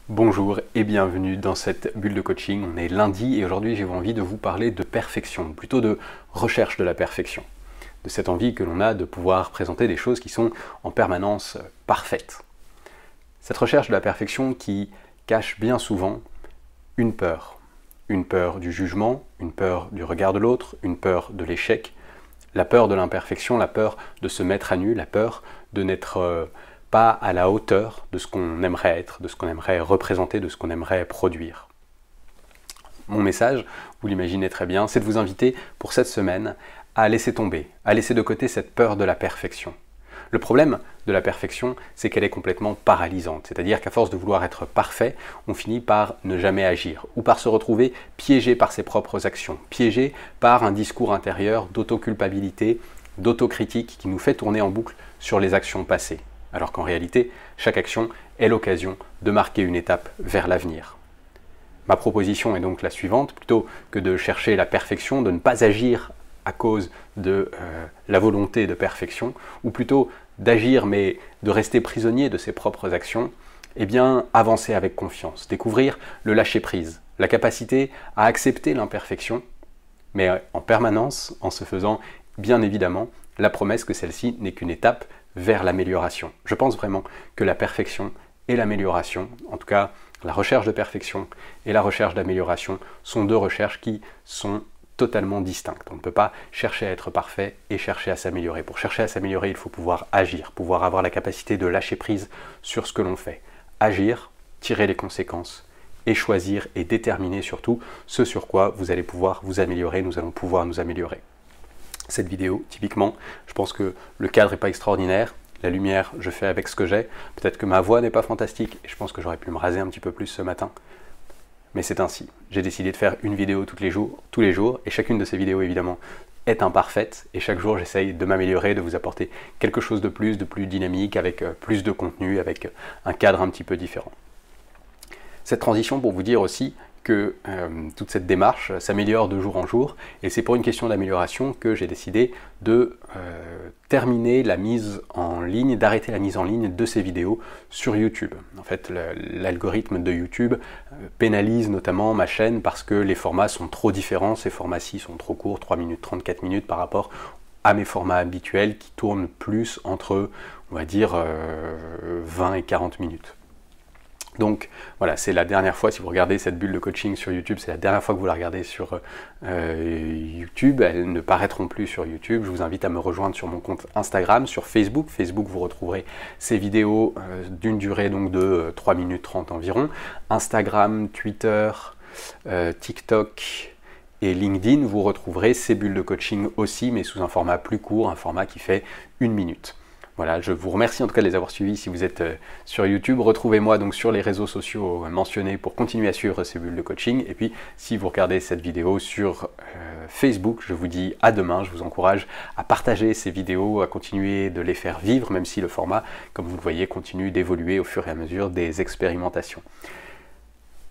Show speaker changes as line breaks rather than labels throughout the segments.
Bonjour et bienvenue dans cette bulle de coaching. On est lundi et aujourd'hui j'ai envie de vous parler de perfection, plutôt de recherche de la perfection. De cette envie que l'on a de pouvoir présenter des choses qui sont en permanence parfaites. Cette recherche de la perfection qui cache bien souvent une peur. Une peur du jugement, une peur du regard de l'autre, une peur de l'échec, la peur de l'imperfection, la peur de se mettre à nu, la peur de n'être pas à la hauteur de ce qu'on aimerait être, de ce qu'on aimerait représenter, de ce qu'on aimerait produire. Mon message, vous l'imaginez très bien, c'est de vous inviter pour cette semaine à laisser tomber, à laisser de côté cette peur de la perfection. Le problème de la perfection, c'est qu'elle est complètement paralysante, c'est-à-dire qu'à force de vouloir être parfait, on finit par ne jamais agir, ou par se retrouver piégé par ses propres actions, piégé par un discours intérieur d'autoculpabilité, d'autocritique qui nous fait tourner en boucle sur les actions passées. Alors qu'en réalité, chaque action est l'occasion de marquer une étape vers l'avenir. Ma proposition est donc la suivante, plutôt que de chercher la perfection, de ne pas agir à cause de la volonté de perfection, ou plutôt d'agir mais de rester prisonnier de ses propres actions, eh bien avancer avec confiance, découvrir le lâcher-prise, la capacité à accepter l'imperfection, mais en permanence en se faisant bien évidemment la promesse que celle-ci n'est qu'une étape vers l'amélioration. Je pense vraiment que la perfection et l'amélioration, en tout cas la recherche de perfection et la recherche d'amélioration, sont deux recherches qui sont totalement distinctes. On ne peut pas chercher à être parfait et chercher à s'améliorer. Pour chercher à s'améliorer, il faut pouvoir agir, pouvoir avoir la capacité de lâcher prise sur ce que l'on fait. Agir, tirer les conséquences et choisir et déterminer surtout ce sur quoi vous allez pouvoir vous améliorer, nous allons pouvoir nous améliorer. Cette vidéo, typiquement, je pense que le cadre n'est pas extraordinaire, la lumière, je fais avec ce que j'ai, peut-être que ma voix n'est pas fantastique, et je pense que j'aurais pu me raser un petit peu plus ce matin, mais c'est ainsi. J'ai décidé de faire une vidéo tous les jours, et chacune de ces vidéos, évidemment, est imparfaite, et chaque jour, j'essaye de m'améliorer, de vous apporter quelque chose de plus dynamique, avec plus de contenu, avec un cadre un petit peu différent. Cette transition pour vous dire aussi que toute cette démarche s'améliore de jour en jour, et c'est pour une question d'amélioration que j'ai décidé de terminer la mise en ligne, d'arrêter la mise en ligne de ces vidéos sur YouTube. En fait, l'algorithme de YouTube pénalise notamment ma chaîne parce que les formats sont trop différents, ces formats-ci sont trop courts, 3 minutes, 34 minutes par rapport à mes formats habituels qui tournent plus entre, on va dire, 20 et 40 minutes. Donc voilà, c'est la dernière fois, si vous regardez cette bulle de coaching sur YouTube, c'est la dernière fois que vous la regardez sur YouTube. Elles ne paraîtront plus sur YouTube. Je vous invite à me rejoindre sur mon compte Instagram, sur Facebook. Facebook, vous retrouverez ces vidéos d'une durée donc de 3 minutes 30 environ. Instagram, Twitter, TikTok et LinkedIn, vous retrouverez ces bulles de coaching aussi, mais sous un format plus court, un format qui fait 1 minute. Voilà, je vous remercie en tout cas de les avoir suivis si vous êtes sur YouTube. Retrouvez-moi donc sur les réseaux sociaux mentionnés pour continuer à suivre ces bulles de coaching. Et puis, si vous regardez cette vidéo sur Facebook, je vous dis à demain. Je vous encourage à partager ces vidéos, à continuer de les faire vivre, même si le format, comme vous le voyez, continue d'évoluer au fur et à mesure des expérimentations.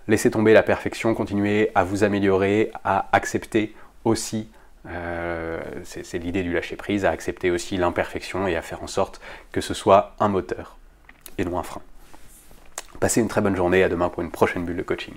Laissez tomber la perfection, continuez à vous améliorer, à accepter aussi c'est l'idée du lâcher prise, à accepter aussi l'imperfection et à faire en sorte que ce soit un moteur et non un frein. Passez une très bonne journée, à demain pour une prochaine bulle de coaching.